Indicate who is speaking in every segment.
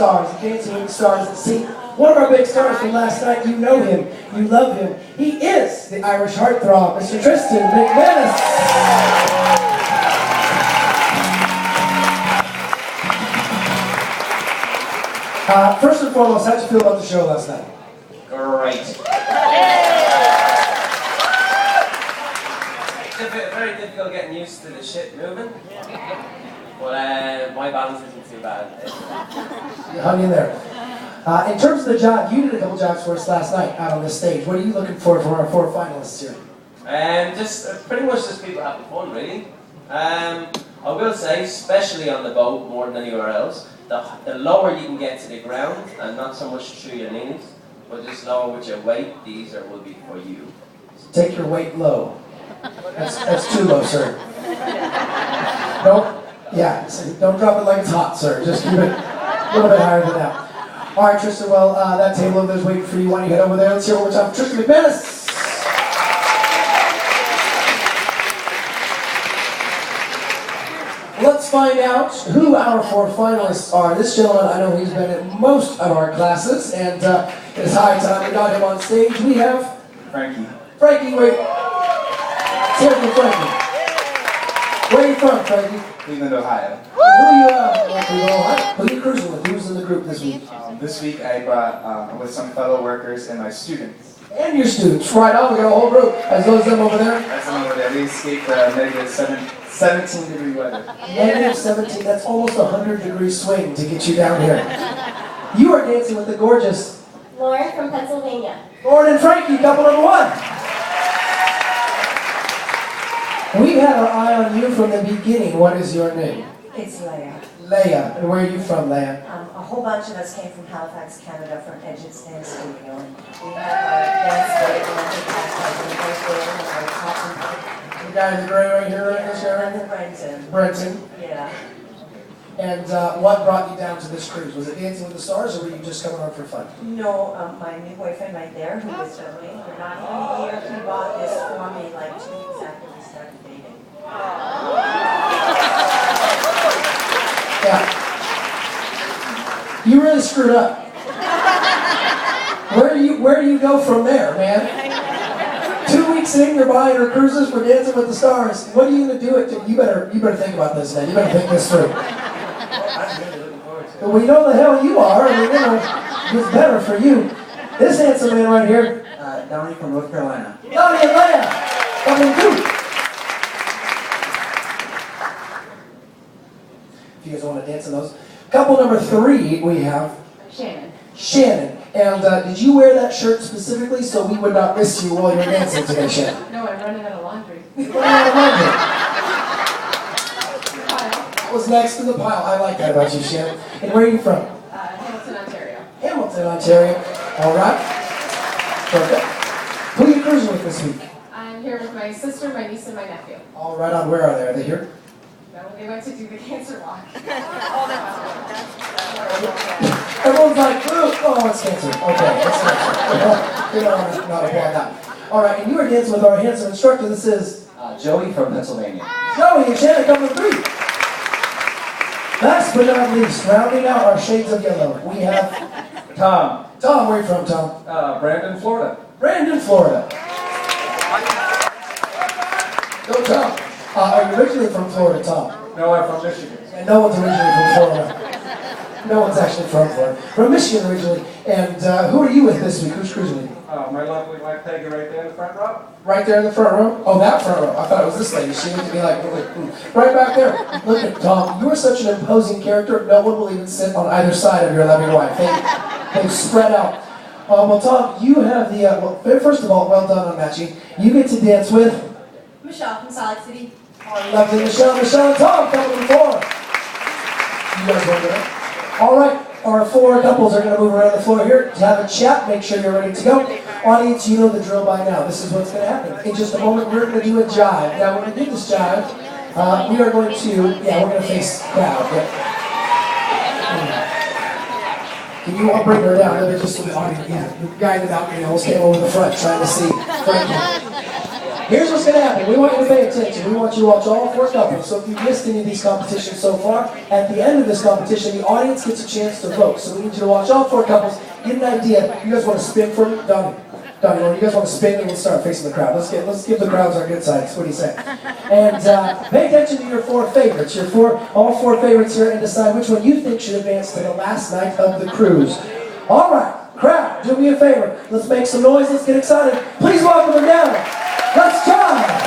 Speaker 1: stars, Dancing with the Stars. See, one of our big stars from last night, you know him, you love him. He is the Irish heartthrob, Mr. Tristan McManus. First and foremost, how'd you feel about the show last night?
Speaker 2: Great. Very difficult getting used to the shit moving. But my balance isn't too bad.
Speaker 1: You hung in there. In terms of the jive, you did a couple jives for us last night out on this stage. What are you looking for from our 4 finalists here?
Speaker 2: Just pretty much just people having fun, really. I will say, especially on the boat more than anywhere else, the lower you can get to the ground, and not so much through your knees, but just lower with your weight, the easier will be for you.
Speaker 1: Take your weight low. That's too low, sir. Don't drop it like it's hot, sir. Just keep it a little bit higher than that. All right, Tristan, well, that table over there is waiting for you. Why don't you head over there? Let's hear one more time for Tristan McManus. Let's find out who our 4 finalists are. This gentleman, I know he's been in most of our classes, and it's high time we got him on stage. We have
Speaker 3: Frankie.
Speaker 1: Frankie, wait. Let's hear from Frankie. Where are you from, Frankie?
Speaker 3: Cleveland, Ohio.
Speaker 1: Who are you cruising with? Who's in the group this week?
Speaker 3: This week I brought with some fellow workers and my students.
Speaker 1: And your students. Right on, we got a whole group. As those of them over there.
Speaker 3: That's them over there. We escaped negative 17-degree weather.
Speaker 1: Negative 17, that's almost a 100-degree swing to get you down here. You are dancing with the gorgeous
Speaker 4: Lauren from Pennsylvania.
Speaker 1: Lauren and Frankie, couple number 1. We've had our eye on you from the beginning. What is your name?
Speaker 5: It's Leia.
Speaker 1: Leia. And where are you from, Leia?
Speaker 5: A whole bunch of us came from Halifax, Canada, from Edge's Dance Studio. And we had our dance day and then we had the first day and our top.
Speaker 1: The guy in the gray right here, right this area?
Speaker 5: Brenton.
Speaker 1: Brenton.
Speaker 5: Yeah.
Speaker 1: And what brought you down to this cruise? Was it Dancing with the Stars, or were you just coming on for fun?
Speaker 5: No, my new boyfriend right there, who was filming, we're not even here, he bought this for me like 2 weeks after we started dating.
Speaker 1: Yeah. You really screwed up. Where do you go from there, man? 2 weeks in, you're buying her cruises for Dancing with the Stars. What are you gonna do? You better think about this, man. You better think this through. We know the hell you are. I mean, it's better for you. This handsome man right here.
Speaker 6: Donnie from North Carolina.
Speaker 1: Donnie and Leia. Coming through. If you guys want to dance in those. Couple number 3, we have Shannon. And did you wear that shirt specifically so we would not miss you while you're dancing today, Shannon?
Speaker 7: No, I'm running out of laundry.
Speaker 1: You're running out of laundry. That was next to the pile. I like that about you, Shannon. And where are you from?
Speaker 7: Hamilton, Ontario.
Speaker 1: Hamilton, Ontario. All right. Perfect. Who are you cruising with this week?
Speaker 7: I'm here with my sister, my niece, and my nephew.
Speaker 1: All right, on where are they? Are they here?
Speaker 7: No, they went to do the cancer walk.
Speaker 1: Everyone's like, oh, it's cancer. Okay, it's cancer. We don't want to not applaud that. All right, and you are dancing with our handsome instructor. This is
Speaker 6: Joey from Pennsylvania.
Speaker 1: Joey and Shannon coming through. Last but not least, rounding out our shades of yellow, we have
Speaker 3: Tom.
Speaker 1: Tom. Where are you from, Tom?
Speaker 3: Brandon, Florida.
Speaker 1: Brandon, Florida. Go, Tom. Are you originally from Florida, Tom?
Speaker 3: No, I'm from Michigan.
Speaker 1: And no one's originally from Florida. No one's actually from Florida. From Michigan originally. And who are you with this week? Who's cruising with you?
Speaker 3: My lovely wife Peggy right there in the front row.
Speaker 1: Right there in the front row? Oh, that front row. I thought it was this lady. She looked at me like, right back there. Look at Tom. You are such an imposing character. No one will even sit on either side of your loving wife. They spread out. Well, Tom, you have the, first of all, well done on matching. You get to dance with
Speaker 4: Michelle from Salt Lake City.
Speaker 1: our lovely Michelle and Tom coming to the floor. You guys want to do that? All right. Our 4 couples are going to move around the floor here to have a chat. Make sure you're ready to go. Audience, you know the drill by now. This is what's going to happen. In just a moment, we're going to do a jive. Now, when we do this jive, we are going to, we're going to face crowd. Can you all bring her down? Just so the audience, the guy in the balcony almost came over the front trying to see Frankie. Here's what's going to happen. We want you to pay attention. We want you to watch all 4 couples. So if you've missed any of these competitions so far, at the end of this competition, the audience gets a chance to vote. So we need you to watch all 4 couples, get an idea. You guys want to spin for me? Donnie, you guys want to spin and we'll start facing the crowd. Let's give the crowds our good sides. What do you say? And pay attention to your 4 favorites. All 4 favorites here, and decide which one you think should advance to the last night of the cruise. All right, crowd, do me a favor. Let's make some noise. Let's get excited. Please welcome them down. Let's try.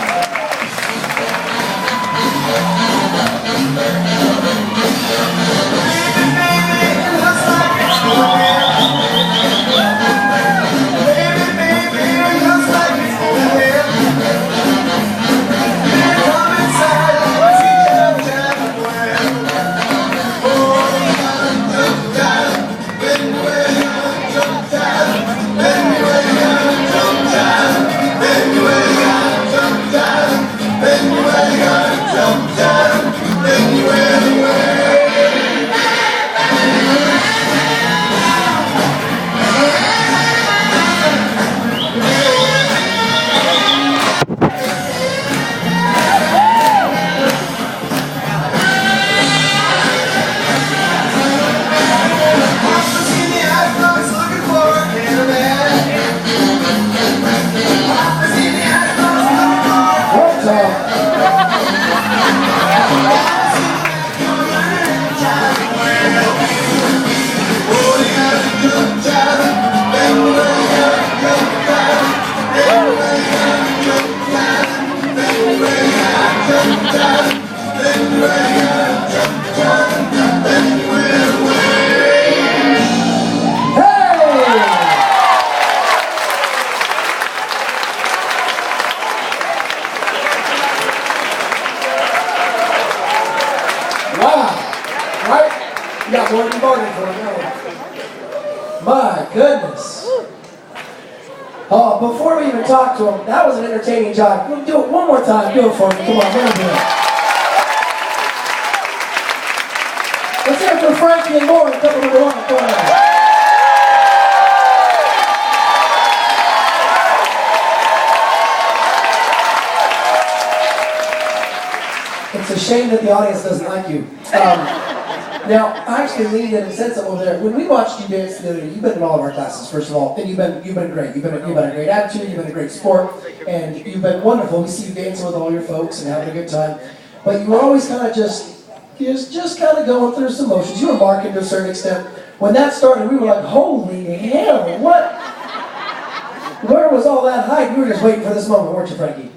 Speaker 1: My goodness. Oh, before we even talk to him, that was an entertaining job. We'll do it one more time. Do it for me. Come on, let me do it. Let's hear it for Frankie and Lauren, couple number 1. Go ahead. It's a shame that the audience doesn't like you. Now, I actually leaned in and said something over there. When we watched you dance the other day, you've been in all of our classes, first of all, and you've been great. You've had a great attitude, you've been a great sport, and you've been wonderful. We see you dancing with all your folks and having a good time. But you were always kind of just kind of going through some motions. You were marking to a certain extent. When that started, we were like, holy hell, what? Where was all that hype? You were just waiting for this moment, weren't you, Frankie?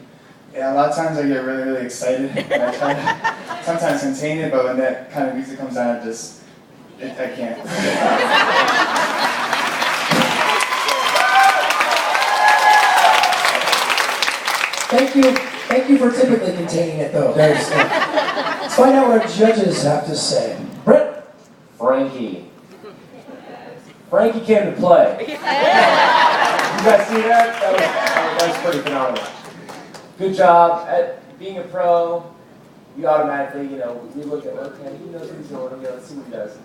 Speaker 3: Yeah, a lot of times I get really, really excited, and I try to sometimes contain it, but when that kind of music comes on, I can't.
Speaker 1: Thank you for typically containing it, though. Let's find out what our judges have to say. Brent?
Speaker 2: Frankie came to play. You guys see that? That was pretty phenomenal. Good job at being a pro. You automatically, we look at, okay, he knows what he's doing. Okay, let's see what he does.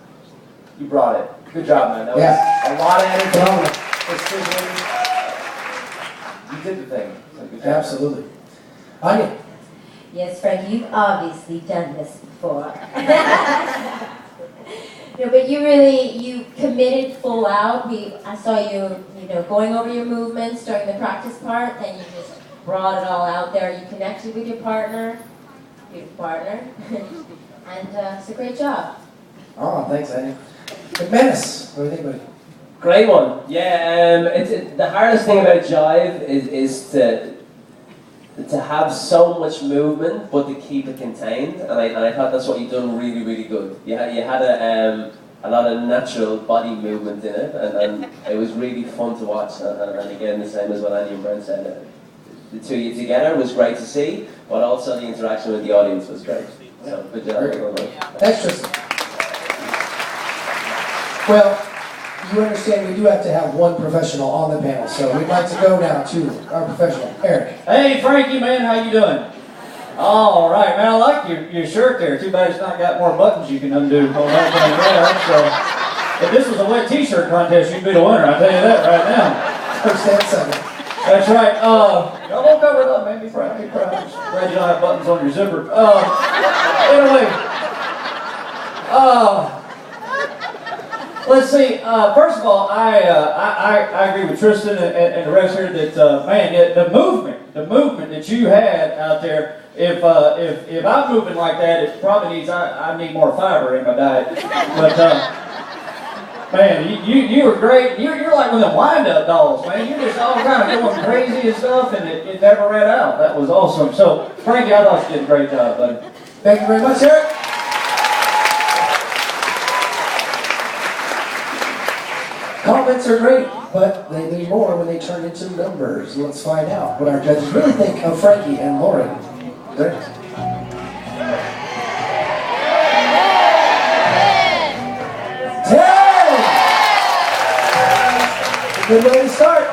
Speaker 2: You brought it. Good job, man. That was a lot of energy. You did the thing. So good job.
Speaker 1: Absolutely. Anya?
Speaker 5: Yes, Frank, you've obviously done this before. No, but you committed full out. I saw you, going over your movements during the practice part, then you just brought it all out there. You connected with your partner, beautiful partner, and it's a great job.
Speaker 1: Oh, thanks, Anya. McManus, what do you think, buddy?
Speaker 2: Great one. Yeah, the hardest thing about Jive is to have so much movement, but to keep it contained. And I thought that's what you've done really, really good. You had a lot of natural body movement in it, and it was really fun to watch. And again, the same as what Anya and Brent said. The two of you together was great to see, but also the interaction with the audience was great. So good job.
Speaker 1: Thanks, Tristan. Well, you understand we do have to have one professional on the panel, so we'd like to go now to our professional, Eric.
Speaker 6: Hey, Frankie, man, how you doing? All right, man, I like your shirt there. Too bad it's not got more buttons you can undo. So, if this was a wet t-shirt contest, you'd be the winner, I'll tell you that right now.
Speaker 1: First and second.
Speaker 6: That's right. Y'all don't cover it up, man. Be proud. Be proud. Glad you don't have buttons on your zipper. Anyway. Let's see. First of all, I agree with Tristan and the rest here that man, the movement that you had out there. If I'm moving like that, it probably needs I need more fiber in my diet. But man, you were great. You're like one of them wind-up dolls, man. You're just all kind of going crazy and stuff, and it never ran out. That was awesome. So, Frankie, I thought you did a great job, buddy.
Speaker 1: Thank you very much, Eric. Comments are great, but they need more when they turn into numbers. Let's find out what our judges really think of Frankie and Lauren. Great. 10! Good way to start.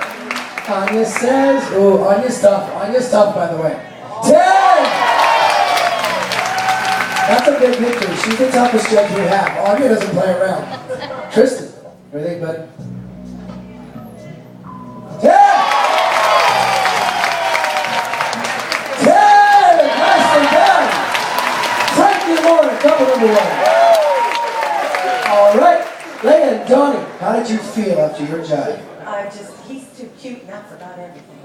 Speaker 1: Anya says, ooh, Anya's tough. Anya's tough, by the way. 10! That's a big victory. She's the toughest judge we have. Anya doesn't play around. Tristan, what do you think, buddy? 10! 10! Nicely done! Frankie and Lauren, couple number one. All right. Leia and Donnie, how did you feel after your jive?
Speaker 8: He's too cute and I forgot everything.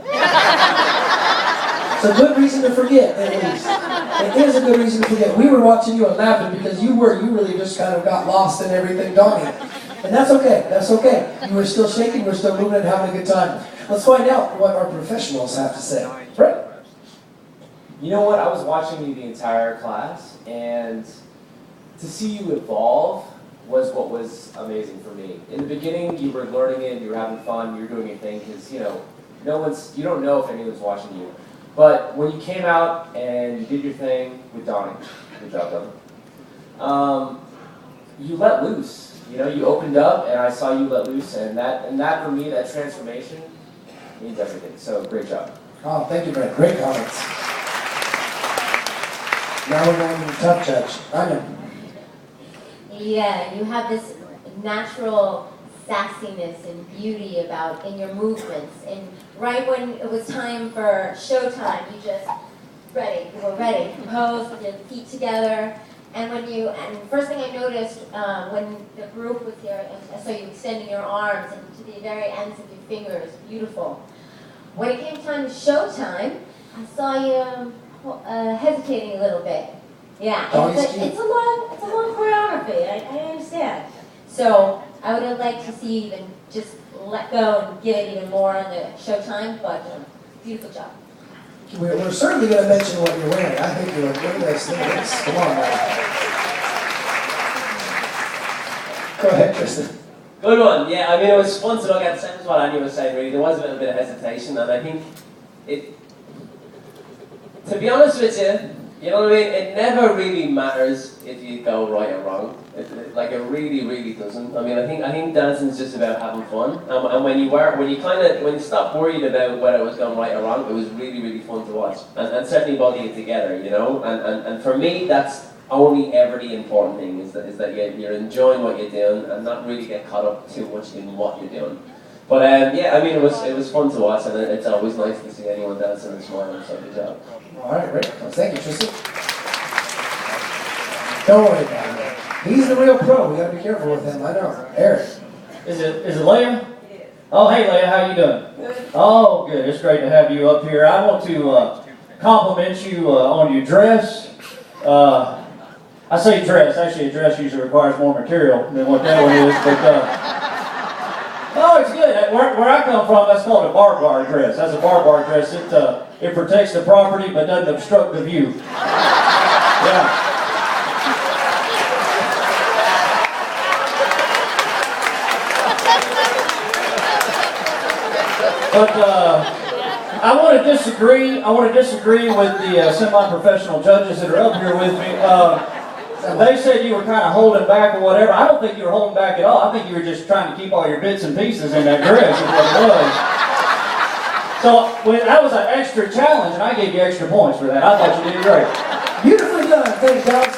Speaker 1: It's a good reason to forget, at least. It is a good reason to forget. We were watching you and laughing because you really just kind of got lost in everything, Donnie. And that's okay, that's okay. You were still shaking, you were still moving and having a good time. Let's find out what our professionals have to say. Right?
Speaker 9: You know what, I was watching you the entire class, and to see you evolve was what was amazing for me. In the beginning, you were learning it, you were having fun, you were doing your thing, because you don't know if anyone's watching you. But when you came out and you did your thing with Donnie, good job, Donnie. You let loose. You opened up, and I saw you let loose, and that for me, that transformation means everything. So great job.
Speaker 1: Oh, thank you, Brent. Great comments. Now we're going to the tough judge. Anya.
Speaker 5: Yeah, you have this natural sassiness and beauty in your movements. And right when it was time for showtime, you were ready, composed with your feet together. And first thing I noticed when the group was here, I saw you extending your arms and to the very ends of your fingers, beautiful. When it came time to showtime, I saw you hesitating a little bit. Yeah, it's a long choreography. I understand. So I would have liked to see you even just let go and give it even more on the showtime. But beautiful job.
Speaker 1: We're certainly going to mention what you're wearing. I think you're doing this. Come on, man. Go ahead, Tristan.
Speaker 2: Good one. Yeah, I mean, it was fun to look at. Same as what Anya was saying, really. There was a little bit of hesitation, and I think to be honest with you, you know what I mean? It never really matters if you go right or wrong. It really, really doesn't. I mean, I think dancing is just about having fun. And when you stopped worried about whether it was going right or wrong, it was really, really fun to watch. And certainly body it together, And for me, that's only ever the important thing is that you're enjoying what you're doing and not really get caught up too much in what you're doing. But yeah, I mean, it was fun to watch, and it's always nice to see anyone dancing and smiling. So good job.
Speaker 1: All right, great. Well, thank you, Tristan. Don't worry about it. He's the real pro. We got to be careful with him. I know. Eric.
Speaker 6: Is it Leia?
Speaker 8: It is.
Speaker 6: Oh, hey Leia, how you doing?
Speaker 8: Good.
Speaker 6: Oh, good. It's great to have you up here. I want to compliment you on your dress. I say dress. Actually, a dress usually requires more material than what that one is. But no, it's good. Where I come from, that's called a bar dress. That's a bar dress. It protects the property but doesn't obstruct the view. Yeah. But I want to disagree. I want to disagree with the semi-professional judges that are up here with me. They said you were kind of holding back or whatever. I don't think you were holding back at all. I think you were just trying to keep all your bits and pieces in that dress. Is what it was. So that was an extra challenge, and I gave you extra points for that. I thought you did great.
Speaker 1: Beautifully done. Thanks, guys.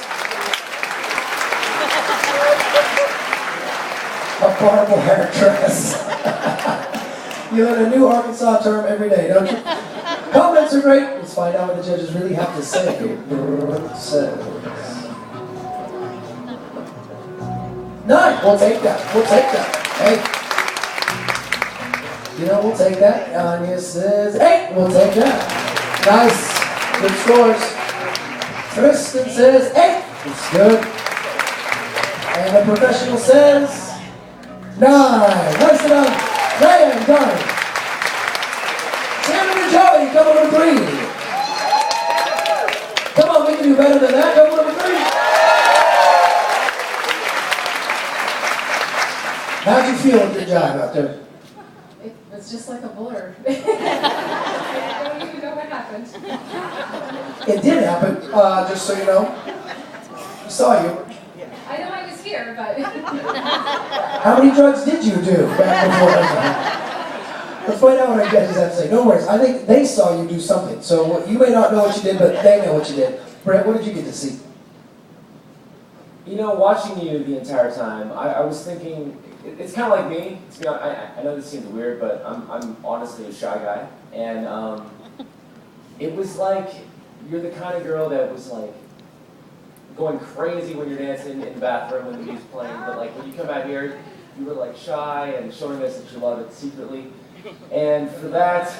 Speaker 1: A barbed wire dress. You learn a new Arkansas term every day, don't you? Comments are great. Let's find out what the judges really have to say. Says. 9. We'll take that. We'll take that. Hey. You know, we'll take that. Anya says 8. We'll take that. Nice. Good scores. Tristan says 8. It's good. And the professional says 9. Nice enough. Ryan, done. Shannon and Joey, couple number 3. Come on, we can do better than that. Couple number 3. How'd you feel with your jive out there?
Speaker 7: It was just like a blur. I don't even know what happened.
Speaker 1: It did happen, just so you know. We saw you.
Speaker 7: I know I was here, but
Speaker 1: How many drugs did you do back before that time? Let's find out what our judges have to say. No worries, I think they saw you do something. So you may not know what you did, but they know what you did. Brett, what did you get to see?
Speaker 9: You know, watching you the entire time, I was thinking, it's kind of like me. To be honest, I know this seems weird, but I'm honestly a shy guy. And it was like, you're the kind of girl that was like, going crazy when you're dancing in the bathroom when the music's playing, but like when you come out here, you were like shy and showing us that you love it secretly. And for that,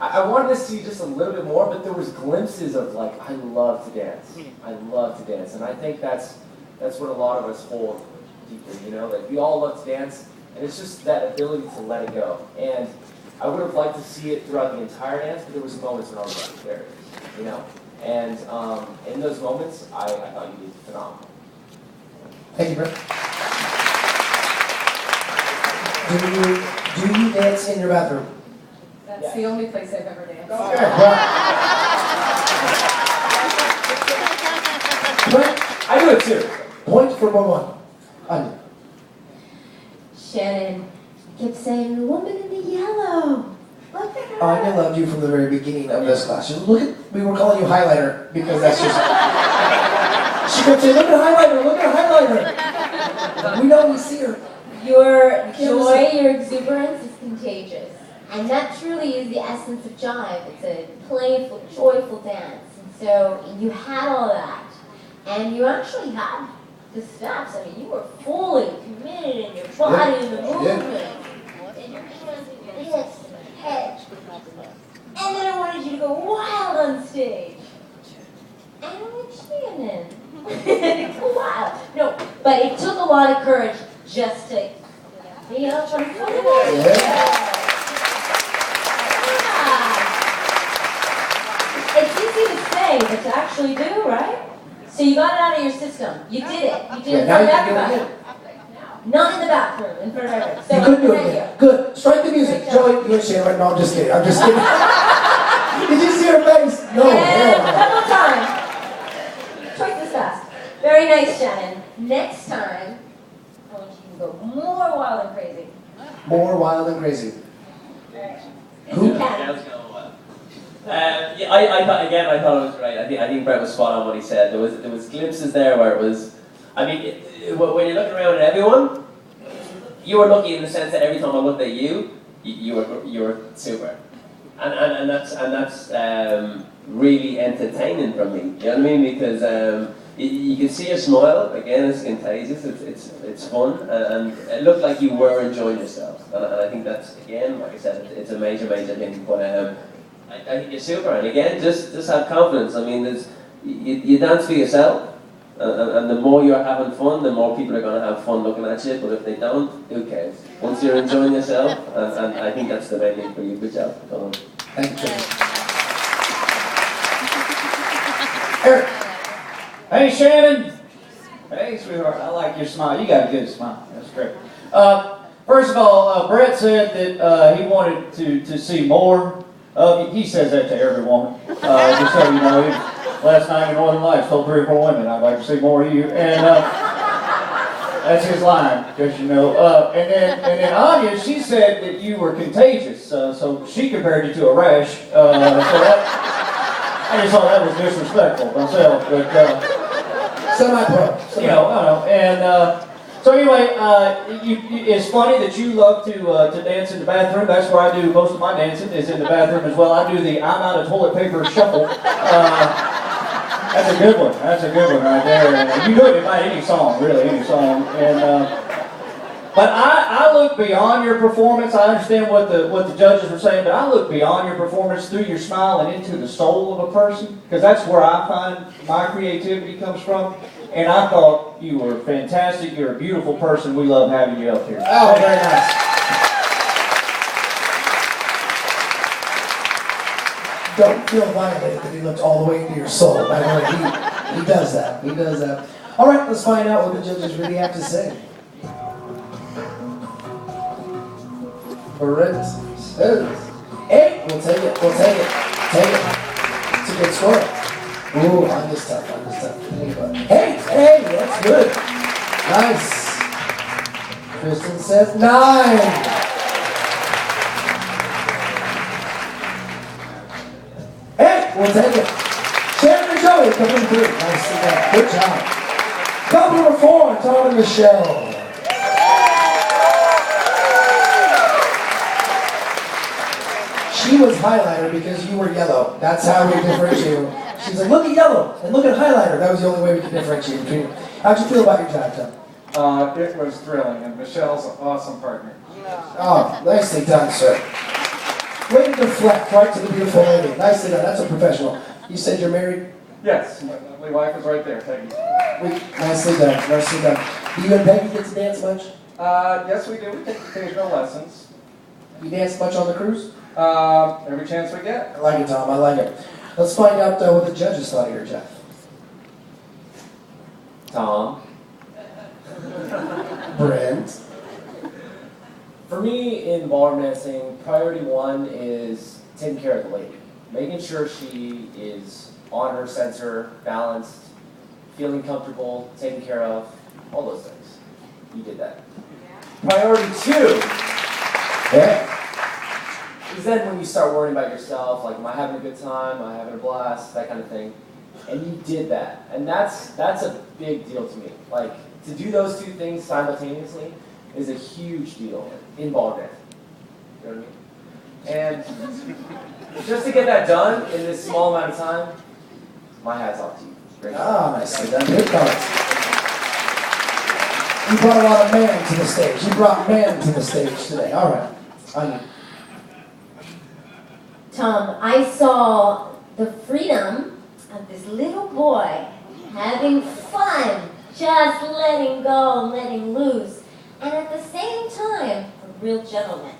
Speaker 9: I wanted to see just a little bit more, but there was glimpses of like, I love to dance. I love to dance. And I think that's what a lot of us hold deeply, you know? Like we all love to dance, and it's just that ability to let it go. And I would have liked to see it throughout the entire dance, but there was moments when I was like, there it is, you know? And in those moments, I thought you did phenomenal.
Speaker 1: Thank you, Brett. Do you dance in your bathroom?
Speaker 7: that's the only place I've ever danced.
Speaker 1: Okay. Well, Brett,
Speaker 9: I do it too.
Speaker 1: point for one. Anya.
Speaker 5: Shannon kept saying, the woman in the yellow. Look at her.
Speaker 1: Anya loved you from the very beginning of this class. We were calling you highlighter because that's just. She kept saying, look at highlighter, look at highlighter. We know we see her.
Speaker 5: Your joy, your exuberance is contagious. And that truly is the essence of Jive. It's a playful, joyful dance. And so you had all that. And you actually had the steps. I mean, you were fully committed in your body and the movement. And your hands and your hips and your head. And then I wanted you to go wild on stage. And I'm like, Shannon. Go wild. No, but it took a lot of courage just to be up on front of it.
Speaker 1: Yeah.
Speaker 5: It's easy to say, but to actually do, right? So you got it out of your system. You did it. You did it in
Speaker 1: Now
Speaker 5: front
Speaker 1: you
Speaker 5: of
Speaker 1: can do it
Speaker 5: everybody.
Speaker 1: again.
Speaker 5: Not in the bathroom, in front of everybody. So
Speaker 1: You couldn't do it
Speaker 5: thank
Speaker 1: again. Good. Strike the music.
Speaker 5: Great job.
Speaker 1: Joey, you and Shannon right now. I'm just kidding. I'm just kidding. Did you see her face? No.
Speaker 5: And
Speaker 1: hell
Speaker 5: a
Speaker 1: no.
Speaker 5: couple times. Twice as fast. Very nice, Shannon. Next time, I want you to go more wild and crazy.
Speaker 1: More wild and crazy.
Speaker 5: If you can.
Speaker 2: Yeah, I thought it was right. I think Brett was spot on what he said. There was glimpses there where it was. I mean, when you're looking around at everyone, you were lucky in the sense that every time I looked at you, you were super, and that's really entertaining for me. You know what I mean? Because you can see your smile. Again, it's contagious. It's fun, and it looked like you were enjoying yourself. And I think that's, again, like I said, it's a major thing. But I think you're super. And again, just have confidence. I mean, you dance for yourself, and the more you're having fun, the more people are going to have fun looking at you. But if they don't, who cares? Once you're enjoying yourself, and I think that's the main thing for you. Good job. Go on.
Speaker 1: Thank you, Jim. Eric.
Speaker 6: Hey, Shannon. Hey, sweetheart. I like your smile. You got a good smile. That's great. First of all, Brett said that he wanted to see more of you. He says that to every woman. Just so you know, last night in Northern Lights told 3 or 4 women, I'd like to see more of you. And that's his line, because you know. And then Anya, she said that you were contagious. So she compared you to a rash. So that, I just thought that was disrespectful myself. But
Speaker 1: Semi-pro.
Speaker 6: you know, I know. And So anyway, it's funny that you love to dance in the bathroom. That's where I do most of my dancing, is in the bathroom as well. I do the I'm out of toilet paper shuffle. That's a good one. That's a good one right there. And you do it by any song, really, any song. And but I look beyond your performance. I understand what the judges were saying, but I look beyond your performance through your smile and into the soul of a person, because that's where I find my creativity comes from. And I thought you were fantastic. You're a beautiful person. We love having you up here.
Speaker 1: Oh, very nice. Don't feel violated that he looked all the way into your soul. By the way, he does that. He does that. All right, let's find out what the judges really have to say. Brent says 8. We'll take it. We'll take it. Take it. It's a good score. Ooh, I'm just tough. I'm just tough. Hey, that's good. Nice. Tristan says 9. 8. We'll take it. Shannon and Joey coming through. Nicely done. Good job. Couple number 4, Tom and Michelle. She was highlighter because you were yellow. That's how we differentiate them. She's like, look at yellow and look at highlighter. That was the only way we could differentiate between them. How'd you feel about your job, Tom?
Speaker 10: It was thrilling, and Michelle's an awesome partner.
Speaker 1: Oh, nicely done, sir. Way to deflect right to the beautiful lady. Nicely done. That's a professional. You said you're married?
Speaker 10: Yes, my lovely wife is right there. Thank you.
Speaker 1: Nicely done. Nicely done. Do you and Peggy get to dance much?
Speaker 10: Yes, we do. We take occasional lessons.
Speaker 1: You dance much on the cruise?
Speaker 10: Every chance we get.
Speaker 1: I like it, Tom. I like it. Let's find out what the judges thought of your Jeff.
Speaker 9: Tom.
Speaker 1: Brent.
Speaker 9: For me, in ballroom dancing, priority 1 is taking care of the lady. Making sure she is on her sensor, balanced, feeling comfortable, taken care of, all those things. You did that. Priority 2.
Speaker 1: Yeah.
Speaker 9: Is then when you start worrying about yourself, like, am I having a good time? Am I having a blast? That kind of thing. And you did that. And that's a big deal to me. Like, to do those 2 things simultaneously is a huge deal in ball dancing. You know what I mean? And just to get that done in this small amount of time, my hat's off to you. Great job.
Speaker 1: Ah, nicely done. Good comments. You brought a lot of man to the stage. You brought man to the stage today. All right. Anya.
Speaker 5: Tom, I saw the freedom of this little boy having fun, just letting go, letting loose, and at the same time, a real gentleman.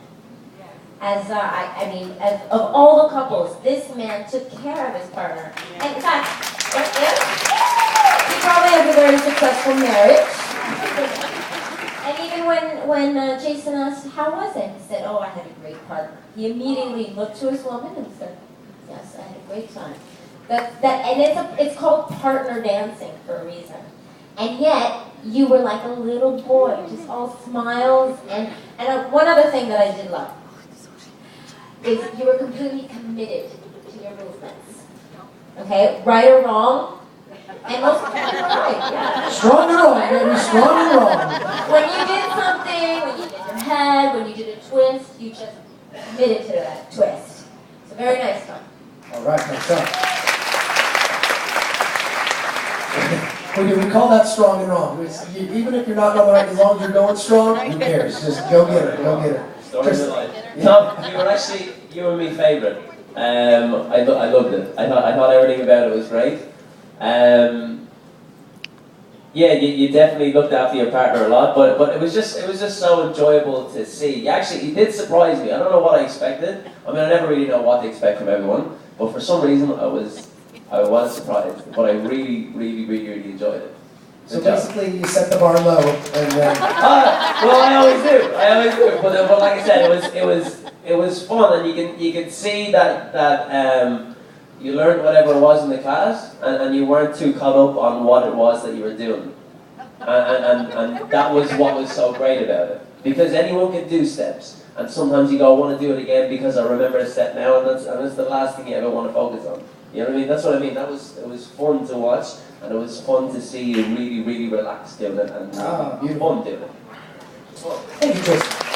Speaker 5: As of all the couples, this man took care of his partner. And in fact, he probably has a very successful marriage. And even when Jason asked, how was it? He said, oh, I had a great partner. He immediately looked to his woman and said, yes, I had a great time. It's called partner dancing for a reason. And yet, you were like a little boy, just all smiles. And one other thing that I did love is you were completely committed to your movements. Okay, right or wrong? And most of the time, you're right. Yeah.
Speaker 1: Strong and wrong, baby. Strong and wrong.
Speaker 5: When you did something, when you did your head, when you did a twist, you just committed to that twist. So very nice, Tom.
Speaker 1: All right, next up. We call that strong and wrong. Even if you're not on the right, as long as you're going strong, who cares? Just go get her. Go get her.
Speaker 2: Stories of life. Tom, you were my favourite. I loved it. I thought everything about it was great. Yeah, you definitely looked after your partner a lot, but it was just so enjoyable to see. You did surprise me. I don't know what I expected. I mean, I never really know what to expect from everyone, but for some reason I was surprised. But I really enjoyed it.
Speaker 1: So basically, you set the bar low, and then.
Speaker 2: Well, I always do. But like I said, it was fun, and you can see that you learned whatever it was in the class, and you weren't too caught up on what it was that you were doing, and that was what was so great about it. Because anyone can do steps, and sometimes you go, I want to do it again because I remember a step now, and it's the last thing you ever want to focus on. You know what I mean? That's what I mean. It was fun to watch. And it was fun to see you really, really relaxed doing it and
Speaker 1: beautiful.
Speaker 2: fun doing it.
Speaker 1: Thank you, Tristan.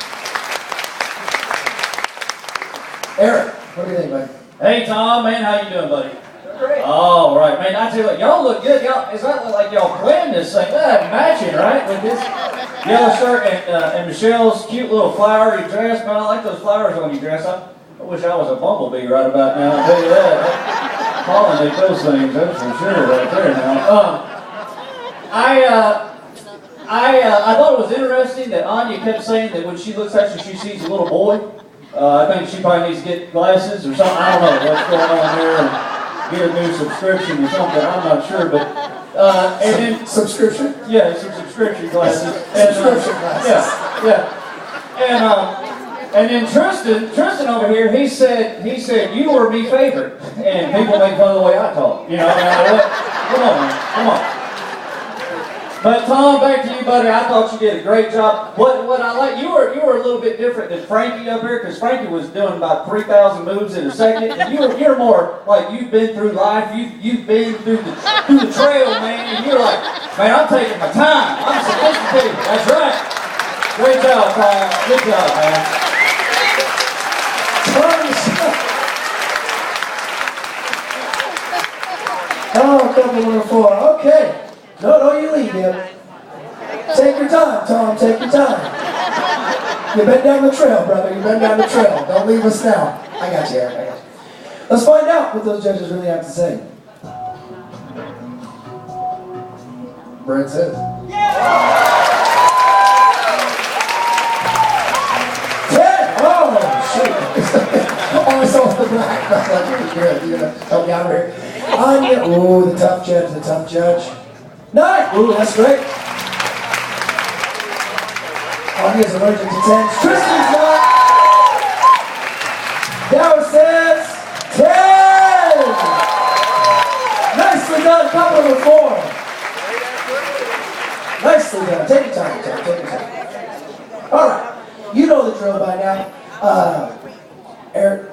Speaker 1: Eric, what do you think, buddy?
Speaker 6: Hey Tom, man, how you doing, buddy?
Speaker 1: Great.
Speaker 6: All right, man. I tell you what, y'all look good. Y'all, it's not like y'all planned this thing. That matching, right? With this yellow shirt and Michelle's cute little flowery dress. Man, I like those flowers on your dress. I wish I was a bumblebee right about now. I'll tell you that. Pollinate those things, that's for sure, right there now. I thought it was interesting that Anya kept saying that when she looks at you, she sees a little boy. I think she probably needs to get glasses or something. I don't know what's going on there. And get a new subscription or something. I'm not sure, but and then
Speaker 1: subscription.
Speaker 6: Yeah, some subscription glasses.
Speaker 1: Subscription glasses.
Speaker 6: Yeah. And then Tristan over here, he said you were me favorite, and people make fun of the way I talk. You know, come on, man, come on. But Tom, back to you, buddy. I thought you did a great job. What I like, you were a little bit different than Frankie up here, because Frankie was doing about 3,000 moves in a second, and you're more like you've been through life. You've been through the trail, man, and you're like, man, I'm taking my time. I'm sophisticated. That's right. Great job, Tom. Good job, man.
Speaker 1: Oh, couple number 4. Okay. No, you leave him. Take your time, Tom. Take your time. You've been down the trail, brother. You've been down the trail. Don't leave us now. I got you, Eric. I got you. Let's find out what those judges really have to say. Brent says. 10. Oh, shoot. Oh, I saw the black. That's like, you're gonna help me out here. Anya. Ooh, the tough judge. The tough judge. 9! Ooh, that's great. Anya's allergic to 10s. Tristan's not. Dow says 10! Nicely done, couple number 4. Nicely done. Take your time, Tom. Take your time. Alright. You know the drill by now. Eric.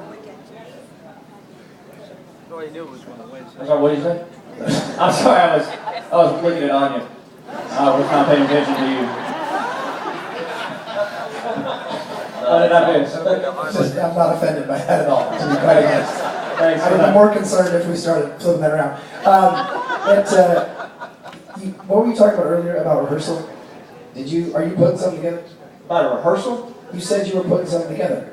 Speaker 6: I'm sorry, what did you say? I'm sorry, I was looking at Anya. I was not paying attention to you. What did I miss?
Speaker 1: I'm not offended by that at all, to be quite honest.
Speaker 6: Thanks.
Speaker 1: I would be more concerned if we started flipping that around. What were you talking about earlier about rehearsal? Are you putting something together?
Speaker 6: About a rehearsal?
Speaker 1: You said you were putting something together.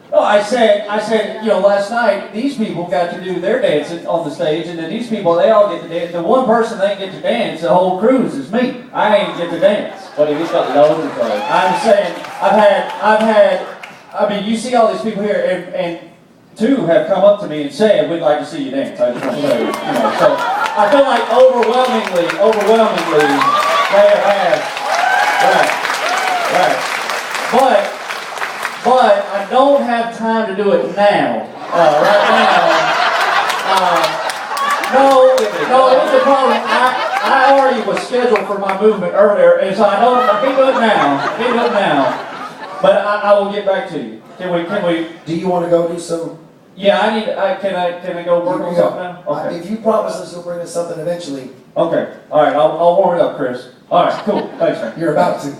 Speaker 6: No, I said, last night, these people got to do their dance on the stage, and then these people, they all get to dance. The one person they get to dance, the whole cruise, is me. I ain't get to dance.
Speaker 9: But he's got loads of time.
Speaker 6: I'm saying, I mean, you see all these people here, and 2 have come up to me and said, we'd like to see you dance. I just want to say, so I feel like overwhelmingly, they have, right. But I don't have time to do it now. Right now. No, it's a problem. I already was scheduled for my movement earlier, and so I can't do it now. But I will get back to you. Can we?
Speaker 1: Do you want to go do some?
Speaker 6: Yeah, can I go work on something now? Okay.
Speaker 1: If you promise us you'll bring us something eventually.
Speaker 6: Okay. All right. I'll warm it up, Chris. All right. Cool. Thanks, man.
Speaker 1: You're about to.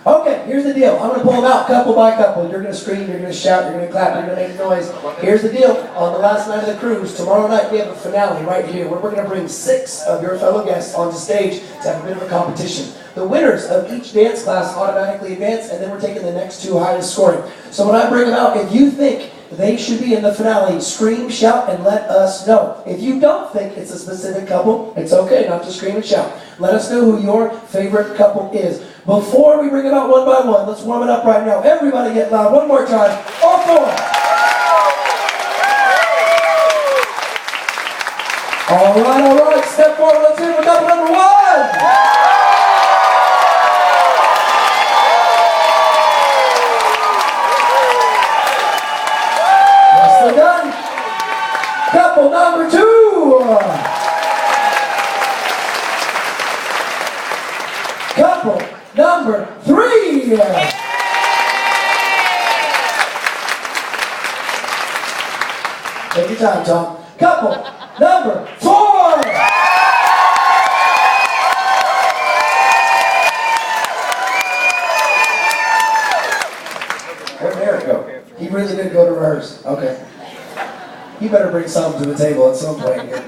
Speaker 1: Okay, here's the deal. I'm going to pull them out couple by couple. You're going to scream, you're going to shout, you're going to clap, you're going to make noise. Here's the deal. On the last night of the cruise, tomorrow night, we have a finale right here. We're going to bring 6 of your fellow guests onto stage to have a bit of a competition. The winners of each dance class automatically advance, and then we're taking the next 2 highest scoring. So when I bring them out, if you think they should be in the finale, scream, shout, and let us know. If you don't think it's a specific couple, it's okay not to scream and shout. Let us know who your favorite couple is. Before we bring them out one by one, let's warm it up right now. Everybody get loud one more time. All 4. All right. Step forward. Let's hear it for couple number 1. Nicely done. Couple number 2. Couple number 3. Take your time, Tom. Couple number 4. really did go to rehearse. Okay. You better bring something to the table at some point here.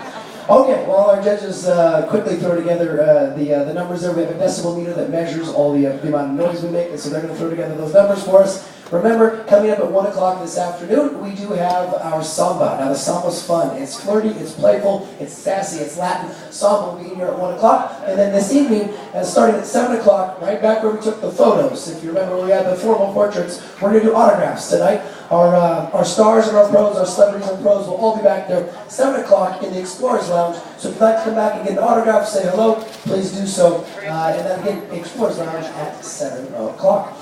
Speaker 1: Okay, while our judges quickly throw together the numbers there, we have a decibel meter that measures all the amount of noise we make, and so they're going to throw together those numbers for us. Remember, coming up at 1 o'clock this afternoon, we do have our samba. Now, the samba's fun. It's flirty, it's playful, it's sassy, it's Latin. Samba will be here at 1 o'clock. And then this evening, starting at 7 o'clock, right back where we took the photos, if you remember, we had the formal portraits, we're going to do autographs tonight. Our stars and our pros, our celebrities and pros will all be back there 7 o'clock in the Explorers Lounge. So if you'd like to come back and get an autograph, say hello, please do so. And then again, Explorers Lounge at 7 o'clock.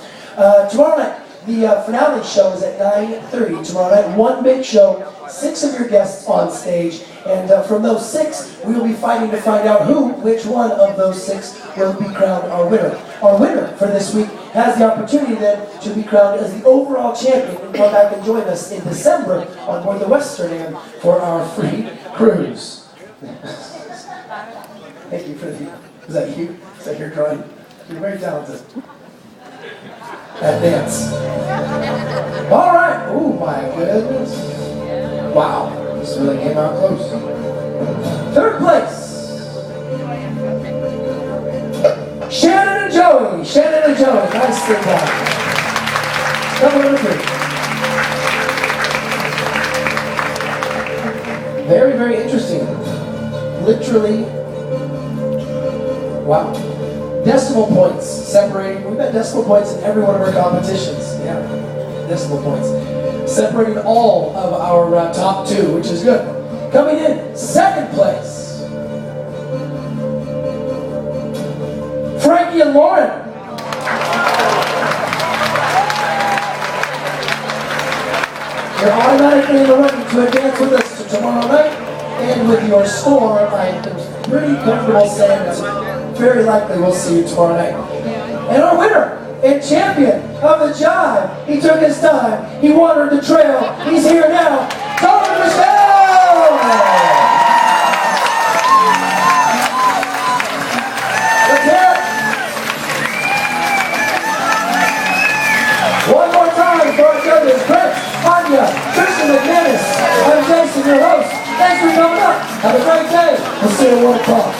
Speaker 1: Tomorrow night, the finale show is at 9:30 tomorrow night. One big show, 6 of your guests on stage, and from those 6, we will be fighting to find out which one of those 6 will be crowned our winner. Our winner for this week has the opportunity then to be crowned as the overall champion and come back and join us in December on board the Western End for our free cruise. Thank you for is that you? Is that your drawing? You're very talented. That dance. All right. Oh my goodness. Wow. This really came out close. 3rd place. Shannon and Joey. Shannon and Joey. Nice thing done. Number 3. Very, very interesting. Literally. Wow. Decimal points separating. We've got decimal points in every one of our competitions. Yeah, decimal points. Separating all of our top 2, which is good. Coming in 2nd place, Frankie and Lauren. You're automatically in the running to advance with us to tomorrow night. And with your score, I'm pretty comfortable saying it's very likely we'll see you tomorrow night. And our winner and champion of the Jive, he took his time, he wandered the trail, he's here now, Tony Michelle! Let's hear it! One more time for our judges, Tristan Anya Brent Eric. I'm Jason, your host. Thanks for coming up. Have a great day. We'll see you at 1 o'clock.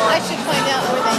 Speaker 11: I should find out where they